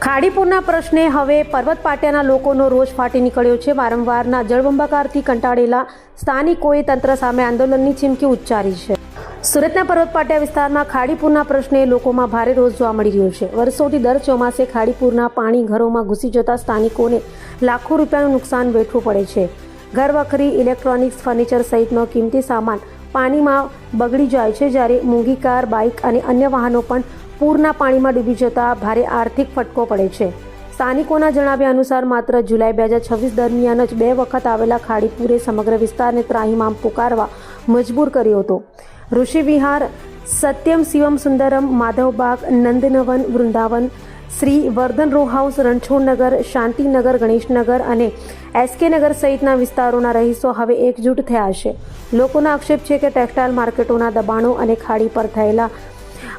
ખાડીપુરના પ્રશ્ને હવે પર્વત પાટિયાના લોકોનો રોષ ફાટી નીકળ્યો છે। વારંવારના જળબંબાકારથી કંટાળેલા સ્થાનિકોએ તંત્ર સામે આંદોલનની ચીમકી ઉચ્ચારી છે। સુરતના પર્વત પાટિયા વિસ્તારમાં ખાડીપુરના પ્રશ્ને લોકોમાં ભારે રોષ જોવા મળી રહ્યો છે। વર્ષોથી દર ચોમાસે ખાડીપુરના પાણી ઘરોમાં ઘૂસી જતા સ્થાનિકોને લાખો રૂપિયાનું નુકસાન વેઠવું પડે છે। ઘર વખરી, ઇલેક્ટ્રોનિક્સ, ફર્નિચર સહિતનો કિંમતી સામાન પાણીમાં બગડી જાય છે, જ્યારે મોંઘી કાર, બાઇક અને અન્ય વાહનો પણ પૂરના પાણીમાં ડૂબી જતા ભારે આર્થિક ફટકો પડે છે। સ્થાનિકોના જણાવ્યા અનુસાર માત્ર જુલાઈ 2026 દરમિયાન જ 2 વખત આવેલા ખાડીપુરે સમગ્ર વિસ્તારને ત્રાહિમામ પુકારવા મજબૂર કર્યો હતો। ઋષિ વિહાર, સત્યમ શિવમ સુંદરમ, માધવબાગ, નંદનવન, વૃંદાવન, શ્રી વર્ધન રો હાઉસ, રણછોડનગર, શાંતિનગર, ગણેશનગર અને એસકે નગર સહિતના વિસ્તારોના રહીશો હવે એકજૂટ થયા છે। લોકોનો આક્ષેપ છે કે ટેક્સટાઇલ માર્કેટોના દબાણો અને ખાડી પર થયેલા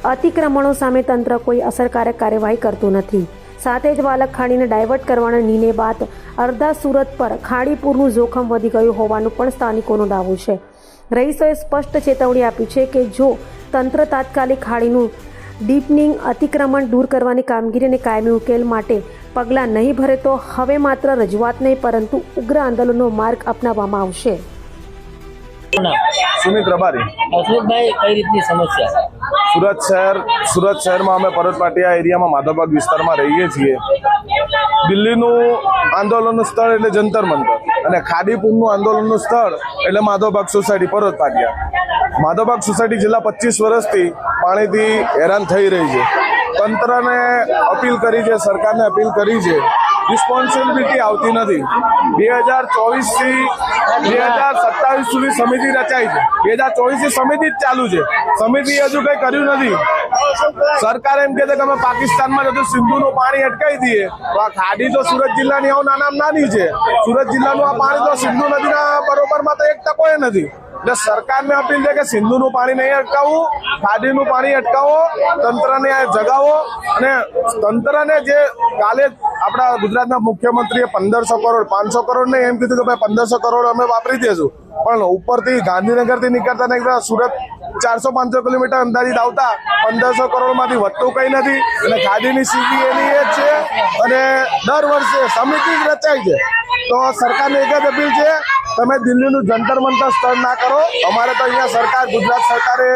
અતિક્રમણો સામે તંત્ર કોઈ અસરકારક કાર્યવાહી કરતું નથી। સાથે જ વાલક ખાડીને ડાયવર્ટ કરવાના નિર્ણય બાદ અડધા સુરત પર ખાડીપુરનું જોખમ વધી ગયું હોવાનું પણ સ્થાનિકોનો દાવો છે। રહીશોએ સ્પષ્ટ ચેતવણી આપી છે કે જો તંત્ર તાત્કાલિક ખાડીનું ડીપનિંગ, અતિક્રમણ દૂર કરવાની કામગીરી અને કાયમી ઉકેલ માટે પગલાં નહીં ભરે તો હવે માત્ર રજૂઆત નહીં પરંતુ ઉગ્ર આંદોલનનો માર્ગ અપનાવવામાં આવશે। સુમિત રબારી। અશોકભાઈ, કઈ રીતની સમસ્યા? સુરત શહેરમાં અમે પર્વત પાટિયા એરિયામાં માધવબાગ વિસ્તારમાં રહીએ છીએ। દિલ્હીનું આંદોલનનું સ્થળ એટલે જંતર મંતર અને ખાડીપુરનું આંદોલનનું સ્થળ એટલે માધવબાગ સોસાયટી પર્વત પાટિયા। માધવબાગ સોસાયટી છેલ્લા 25 વર્ષથી પાણીથી હેરાન થઈ રહી છે। તંત્રને અપીલ કરી છે, સરકારને અપીલ કરી છે, રિસ્પોન્સિબિલિટી આવતી નથી। 2024 થી 2027 સુધી સમિતિ રચાઈ છે। 2024 થી સમિતિ જ ચાલુ છે, સમિતિ હજુ કઈ કર્યું નથી। સરકાર એમ કહે છે કે અમે પાકિસ્તાનમાં જતું સિંધુનું પાણી અટકાવી દઈએ, તો આ ખાડી તો સુરત જિલ્લાની નાની છે। સુરત જિલ્લાનું આ પાણી તો સિંધુ નદીના બરોબરમાં તો 1% નથી। એટલે સરકારને અપીલ છે કે સિંધુનું પાણી નહીં અટકાવવું, ખાડીનું પાણી અટકાવો, તંત્રને જગાવો। અને તંત્રને જે કાલે આપણા ગુજરાતના મુખ્યમંત્રીએ 1500 કરોડ 500 કરોડ ને એમ કીધું કે ભાઈ 1500 કરોડ અમે વાપરી દઈશું, પણ ઉપરથી ગાંધીનગરથી નીકળતા સુરત 400-500 કિલોમીટર અંદાજિત આવતા 1500 કરોડમાંથી વધતું કંઈ નથી। અને ખાડીની સ્થિતિ એની એ જ છે અને દર વર્ષે સમિતિ જ રચાય છે। તો સરકારને એક જ અપીલ છે, તમે દિલ્હીનું જંતર મંતર સ્થળ ના કરો। અમારે તો અહીંયા સરકાર, ગુજરાત સરકારે,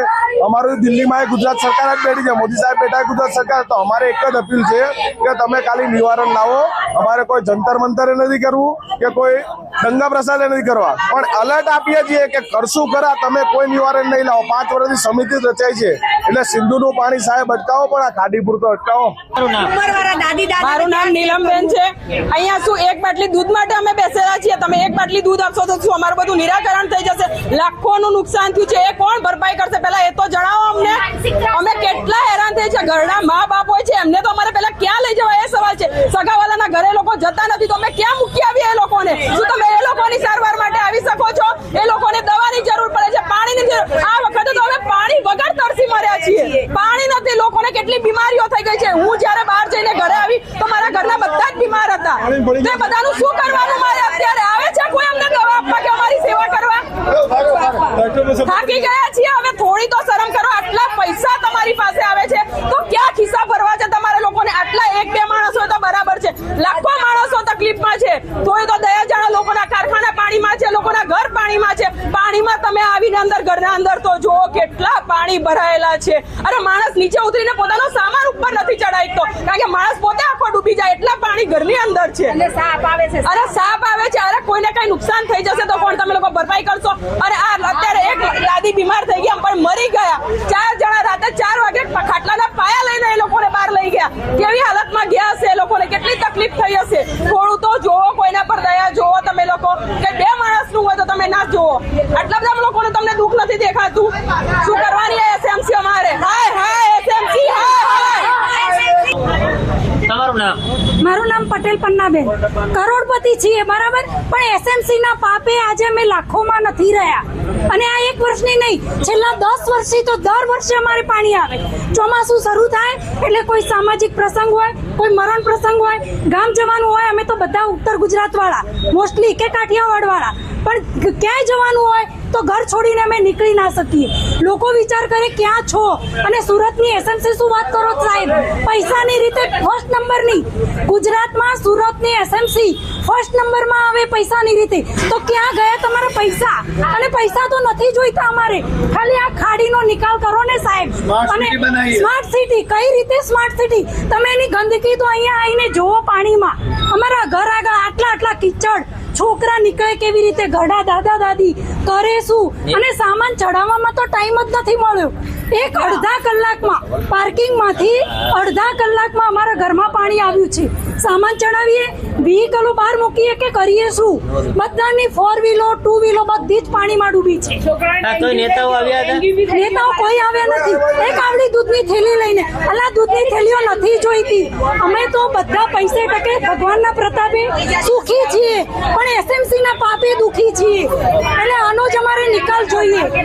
અમારું દિલ્હીમાં ગુજરાત સરકાર જ બેઠી છે, મોદી સાહેબ બેઠા ગુજરાત સરકાર। તો અમારે એક જ અપીલ છે કે તમે ખાલી નિવારણ લાવો। અમારે કોઈ જંતર મંતરે નથી કરવું કે કોઈ દંગા પ્રસાદે નથી કરવા, પણ એલર્ટ આપીએ છીએ કે કરશું ખરા, તમે કોઈ નિવારણ નહીં લાવો। 5 વર્ષથી સમિતિ રચાઈ છે, એટલે સિંધુનું પાણી સાહેબ અટકાવો, પણ આ ખાડીપુર તો અટકાવો। મારું નામ નીલમબેન છે। અહીંયા શું એક બાટલી દૂધ માટે અમે બેસેલા છીએ, તમે એક બાટલી દૂધ આપશો તો શું અમારું બધું નિરાકરણ થઈ જશે? લાખોનું નુકસાન થયું છે, એ કોણ ભરપાઈ કરશે? પહેલા એ તો જણાવો અમને, અમે કેટલા હેરાન થઈ છે। ઘરના મા બાપ હોય છે, એમને તો અમારે પહેલા ક્યાં લઈ જવા એ સવાલ છે। સગાવાલાના ઘરે લોકો જતા નથી, તો અમે ક્યાં મૂકી આવીએ એ લોકોને? શું તમે એ લોકોની સારવાર માટે આવી શકો છો? એ લોકોને દવાની જરૂર પડે છે, પાણીની જરૂર। આ વખતે તો અમે પાણી વગર તરસી મર્યા છીએ, પાણી નથી। લોકોને કેટલી બીમારીઓ થઈ ગઈ છે। હું જયારે બહાર જઈને ઘરે આવી તો મારા ઘરના બધા જ બીમાર હતા। તે બધાનું શું કરવાનું? મારે અત્યારે આવે છે કોઈ અમને દવા આપવા કે અમારી સેવા કરવા? થાકી ગયા છીએ, હવે થોડી તો શરમ કરો। આટલા પૈસા તમારી પાસે આવે છે તો ક્યાં ખિસ્સા ભરવા છે તમારે લોકોને? આટલા 1-2 માણસો તો બરાબર છે, લાખો માણસો તકલીફમાં છે। થોડી તો દયા જાણો। લોકોના કારખાના પાણીમાં છે, લોકોના ઘર પાણીમાં છે। પાણીમાં તમે આવીને અંદર ઘરના અંદર તો જુઓ કેટલા પાણી ભરાયેલા છે। અરે માણસ નીચે ઉતરીને પોતાનો સામાન ઉપર નથી ચડાવતો, કારણ કે માણસ પોતે આખો ડૂબી જાય, એટલા પાણી ઘરની અંદર છે। અરે સાપ આવે છે। અરે કોઈને કઈ નુકસાન થઈ જશે તો કોણ તમે લોકો ભરપાઈ કરશો? અને આ અત્યારે એક દાદી બીમાર થઈ ગયા પણ મરી ગયા। 4 જણા રાતે 4 વાગે ખાટલાના પાયા લઈને એ લોકોને બહાર લઈ ગયા। કેવી હાલતમાં ગયા હશે એ લોકોને, કેટલી તકલીફ થઈ હશે? થોડું તો જોવો, કોઈના પર દયા જોવો તમે લોકો, કે 2 માણસનું હોય તો તમે ના જોવો। આટલા બધા લોકોને તમને દુઃખ નથી દેખાતું? શું કરવાની એસએમસી અમારે? હાય હાય એસએમસી, હાય હાય। તમારું નામ? મારું નામ પટેલ પન્નાબેન। કરોડપતિ છીએ બરાબર, પણ એસએમસી ના પાપે આજે અમે લાખોમાં નથી રહ્યા। અને આ 1 વર્ષની નહીં, છેલ્લા 10 વર્ષથી તો દર વર્ષે અમારે પાણી આવે। ચોમાસું શરૂ થાય એટલે કોઈ સામાજિક પ્રસંગ હોય, કોઈ મરણ પ્રસંગ હોય, ગામ જવાનું હોય। અમે તો બધા ઉત્તર ગુજરાત વાળા મોસ્ટલી કે કાઠિયાવાડ વાળા, પણ ક્યાંય જવાનું હોય તો ઘર છોડીને અમે નીકળી ના શકીએ. લોકો વિચાર કરે ક્યાં છો, અને સુરતની એસએમસી શું વાત કરો સાહેબ, પૈસાની રીતે ફર્સ્ટ નંબરની ગુજરાતમાં સુરતની એસએમસી ફર્સ્ટ નંબરમાં આવે પૈસાની રીતે. તો ક્યાં ગયા તમારા પૈસા? અને પૈસા તો નથી જોઈતા અમારે, ખાલી આ ખાડીનો નિકાલ કરો ને સાહેબ. અને સ્માર્ટ સિટી કઈ રીતે સ્માર્ટ સિટી? તમે એની ગંદકી તો અહીંયા આવીને જોવો પાણીમાં. અમારા ઘર આગળ આટલા કિચડ, છોકરા નીકળે કેવી રીતે, ઘરડા દાદા દાદી કરે શું? અને સામાન ચડાવવામાં તો ટાઈમ જ નથી મળ્યો. એક અડધા કલાકમાં પાર્કિંગમાંથી અડધા કલાકમાં અમારા ઘરમાં પાણી આવ્યું છે. સામાન ચડાવીએ, વ્હીકલો બહાર મૂકીએ કે કરીએ શું? બધાની 4 વ્હીલો 2 વ્હીલો બધી જ પાણીમાં ડૂબી છે. કોઈ નેતાઓ આવ્યા હતા? નેતાઓ કોઈ આવ્યા નથી. એક આવડી દૂધની થેલી લઈને, અલા દૂધની થેલીઓ નથી જોઈતી. અમે તો બધા પૈસે ટકે ભગવાનના પ્રતાપે સુખી છીએ, પણ એસએમસી ના પાપે દુખી છીએ. એટલે આનો જ અમારે નિકાલ જોઈએ.